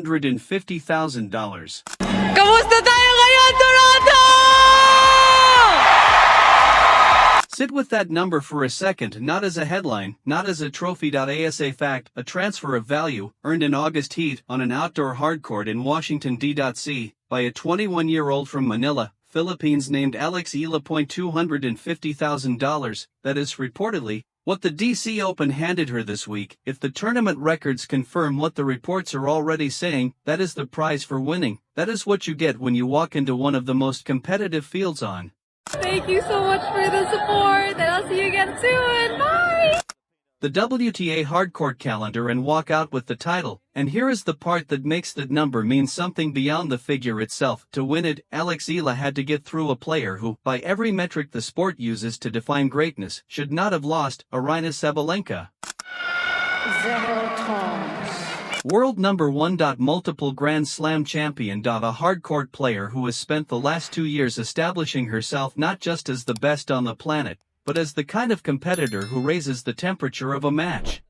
$250,000. Kamusta tayo ngayon, Toronto? Sit with that number for a second, not as a headline, not as a trophy. As a fact, a transfer of value, earned in August heat on an outdoor hardcourt in Washington, D.C., by a 21-year-old from Manila, Philippines named Alex Eala. $250,000, that is reportedly what the DC Open handed her this week. If the tournament records confirm what the reports are already saying, that is the prize for winning. That is what you get when you walk into one of the most competitive fields on. Thank you so much for the support, and I'll see you again soon. Bye! The WTA hardcourt calendar and walk out with the title, and here is the part that makes that number mean something beyond the figure itself. To win it, Alex Eala had to get through a player who, by every metric the sport uses to define greatness, should not have lost, Aryna Sabalenka. 0 tones. World number 1. Multiple Grand Slam champion. A hardcourt player who has spent the last 2 years establishing herself not just as the best on the planet, but as the kind of competitor who raises the temperature of a match.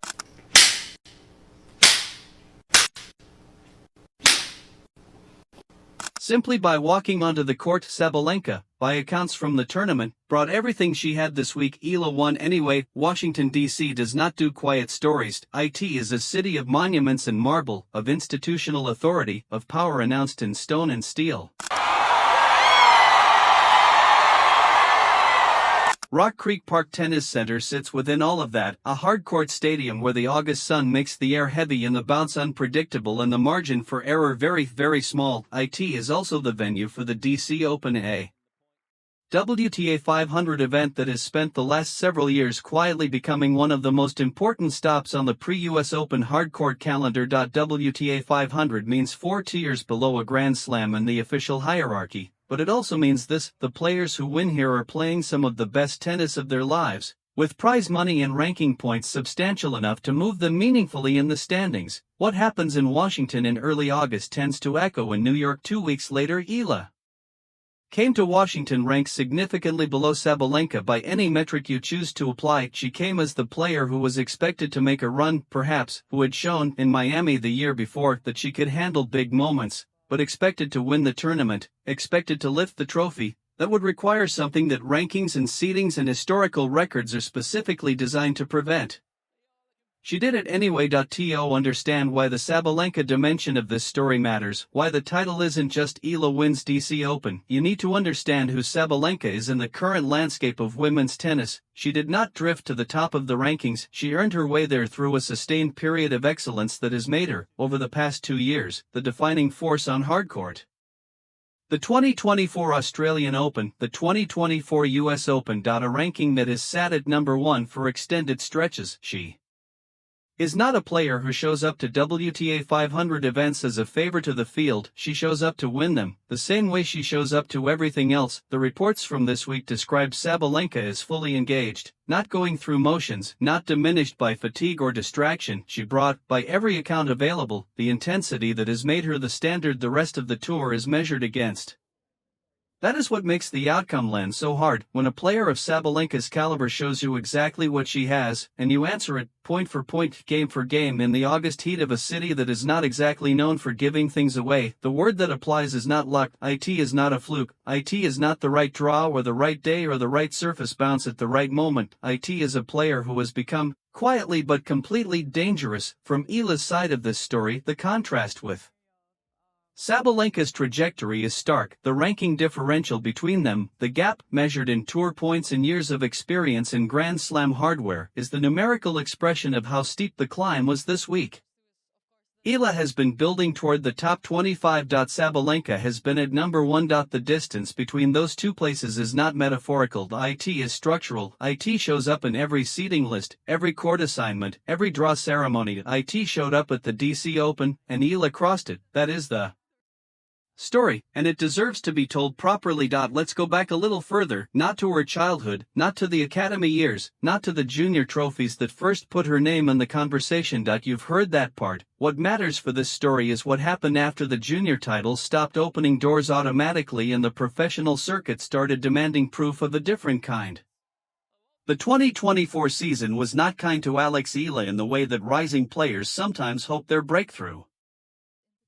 Simply by walking onto the court, Sabalenka, by accounts from the tournament, brought everything she had this week. Eala won anyway. Washington, D.C. does not do quiet stories. It is a city of monuments and marble, of institutional authority, of power announced in stone and steel. Rock Creek Park Tennis Center sits within all of that, a hardcourt stadium where the August sun makes the air heavy and the bounce unpredictable and the margin for error very, very small. It is also the venue for the DC Open, a WTA 500 event that has spent the last several years quietly becoming one of the most important stops on the pre-US Open hardcourt calendar. WTA 500 means 4 tiers below a Grand Slam in the official hierarchy. But it also means this: the players who win here are playing some of the best tennis of their lives, with prize money and ranking points substantial enough to move them meaningfully in the standings. What happens in Washington in early August tends to echo in New York 2 weeks later. Eala came to Washington ranked significantly below Sabalenka by any metric you choose to apply. She came as the player who was expected to make a run, perhaps, who had shown in Miami the year before that she could handle big moments, but expected to win the tournament, expected to lift the trophy. That would require something that rankings and seedings and historical records are specifically designed to prevent. She did it anyway. To understand why the Sabalenka dimension of this story matters, why the title isn't just Eala wins DC Open, you need to understand who Sabalenka is in the current landscape of women's tennis. She did not drift to the top of the rankings, she earned her way there through a sustained period of excellence that has made her, over the past 2 years, the defining force on hardcourt. The 2024 Australian Open, the 2024 US Open. A ranking that is sat at number 1 for extended stretches. She is not a player who shows up to WTA 500 events as a favor to the field. She shows up to win them, the same way she shows up to everything else. The reports from this week describe Sabalenka as fully engaged, not going through motions, not diminished by fatigue or distraction. She brought, by every account available, the intensity that has made her the standard the rest of the tour is measured against. That is what makes the outcome lens so hard. When a player of Sabalenka's caliber shows you exactly what she has, and you answer it, point for point, game for game, in the August heat of a city that is not exactly known for giving things away, the word that applies is not luck. It is not a fluke. It is not the right draw or the right day or the right surface bounce at the right moment. It is a player who has become, quietly but completely, dangerous. From Eala's side of this story, the contrast with Sabalenka's trajectory is stark. The ranking differential between them, the gap, measured in tour points and years of experience in Grand Slam hardware, is the numerical expression of how steep the climb was this week. Eala has been building toward the top 25. Sabalenka has been at number 1. The distance between those two places is not metaphorical. It is structural. It shows up in every seeding list, every court assignment, every draw ceremony. It showed up at the DC Open, and Eala crossed it. That is the story, and it deserves to be told properly. Let's go back a little further, not to her childhood, not to the academy years, not to the junior trophies that first put her name in the conversation. You've heard that part. What matters for this story is what happened after the junior titles stopped opening doors automatically and the professional circuit started demanding proof of a different kind. The 2024 season was not kind to Alex Eala in the way that rising players sometimes hope their breakthrough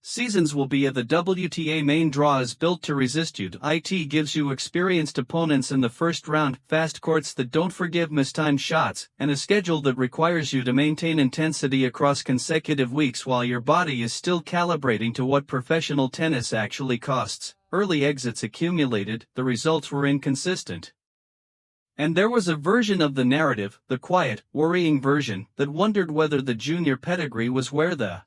Seasons will be at the WTA main draw is built to resist you. It gives you experienced opponents in the first round, fast courts that don't forgive mistimed shots, and a schedule that requires you to maintain intensity across consecutive weeks while your body is still calibrating to what professional tennis actually costs. Early exits accumulated, the results were inconsistent. And there was a version of the narrative, the quiet, worrying version, that wondered whether the junior pedigree was where the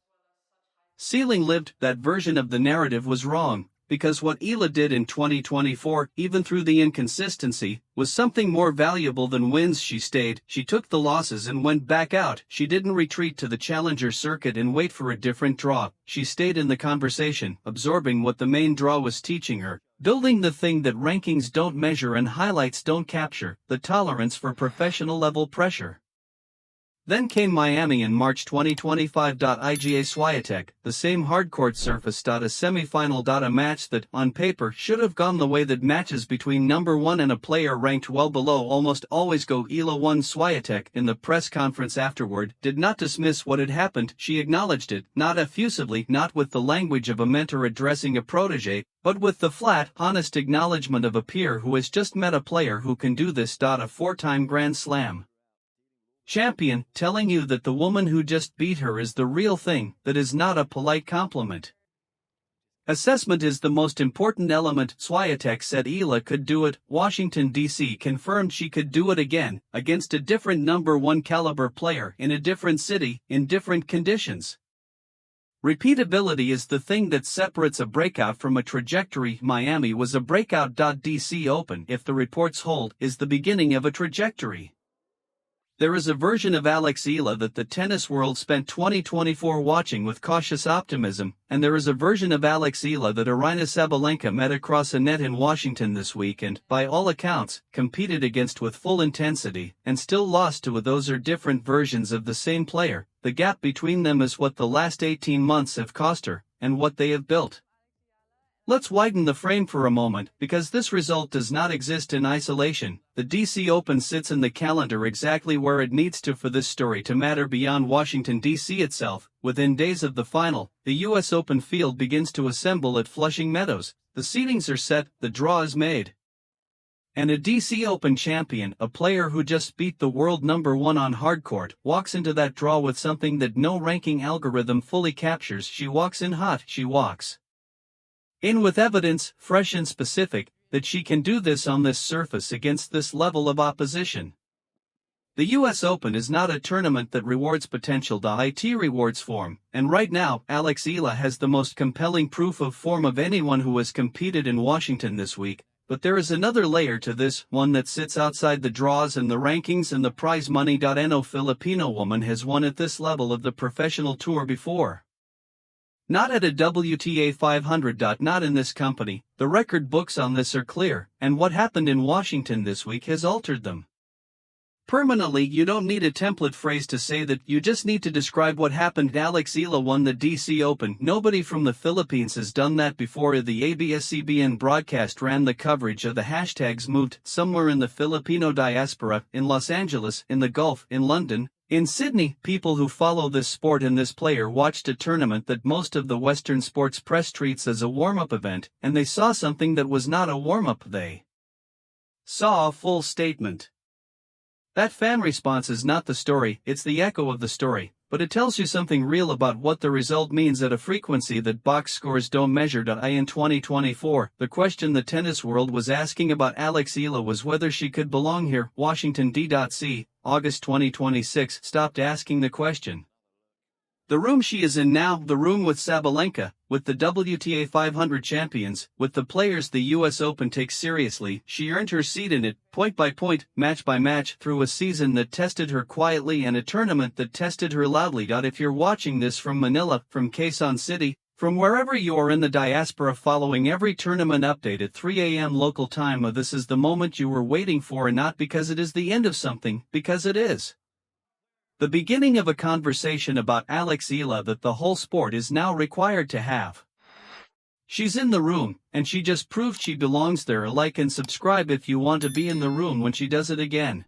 ceiling lived. That version of the narrative was wrong, because what Eala did in 2024, even through the inconsistency, was something more valuable than wins. She stayed, she took the losses and went back out. She didn't retreat to the challenger circuit and wait for a different draw. She stayed in the conversation, absorbing what the main draw was teaching her, building the thing that rankings don't measure and highlights don't capture, the tolerance for professional-level pressure. Then came Miami in March 2025. IGA Swiatek, the same hardcourt surface. A semi-final. A match that, on paper, should have gone the way that matches between number one and a player ranked well below almost always go. Eala won. Swiatek, in the press conference afterward, did not dismiss what had happened. She acknowledged it, not effusively, not with the language of a mentor addressing a protege, but with the flat, honest acknowledgement of a peer who has just met a player who can do this. A four-time Grand Slam champion, telling you that the woman who just beat her is the real thing. That is not a polite compliment. Assessment is the most important element. Swiatek said Eala could do it. Washington, D.C. confirmed she could do it again, against a different number one caliber player, in a different city, in different conditions. Repeatability is the thing that separates a breakout from a trajectory. Miami was a breakout. DC Open, if the reports hold, is the beginning of a trajectory. There is a version of Alex Eala that the tennis world spent 2024 watching with cautious optimism, and there is a version of Alex Eala that Aryna Sabalenka met across a net in Washington this week and, by all accounts, competed against with full intensity, and still lost to. Those are different versions of the same player. The gap between them is what the last 18 months have cost her, and what they have built. Let's widen the frame for a moment, because this result does not exist in isolation. The DC Open sits in the calendar exactly where it needs to for this story to matter beyond Washington, D.C. itself. Within days of the final, the U.S. Open field begins to assemble at Flushing Meadows. The seedings are set, the draw is made. And a DC Open champion, a player who just beat the world number one on hardcourt, walks into that draw with something that no ranking algorithm fully captures. She walks in hot, she walks in with evidence, fresh and specific, that she can do this on this surface against this level of opposition. The US Open is not a tournament that rewards potential. It rewards form, and right now, Alex Eala has the most compelling proof of form of anyone who has competed in Washington this week. But there is another layer to this, one that sits outside the draws and the rankings and the prize money. No Filipino woman has won at this level of the professional tour before. Not at a WTA 500. Not in this company. The record books on this are clear, and what happened in Washington this week has altered them. Permanently. You don't need a template phrase to say that, you just need to describe what happened. Alex Eala won the DC Open. Nobody from the Philippines has done that before. The ABS-CBN broadcast ran the coverage of the hashtags moved, somewhere in the Filipino diaspora, in Los Angeles, in the Gulf, in London, in Sydney. People who follow this sport and this player watched a tournament that most of the Western sports press treats as a warm-up event, and they saw something that was not a warm-up. They saw a full statement. That fan response is not the story, it's the echo of the story, but it tells you something real about what the result means at a frequency that box scores don't measure. In 2024, the question the tennis world was asking about Alex Eala was whether she could belong here. Washington D.C., August 2026 stopped asking the question. The room she is in now, the room with Sabalenka, with the WTA 500 champions, with the players the US Open takes seriously. She earned her seat in it, point by point, match by match, through a season that tested her quietly and a tournament that tested her loudly. If you're watching this from Manila, from Quezon City, from wherever you are in the diaspora following every tournament update at 3 a.m. local time, this is the moment you were waiting for, and not because it is the end of something, because it is the beginning of a conversation about Alex Eala that the whole sport is now required to have. She's in the room, and she just proved she belongs there. Like and subscribe if you want to be in the room when she does it again.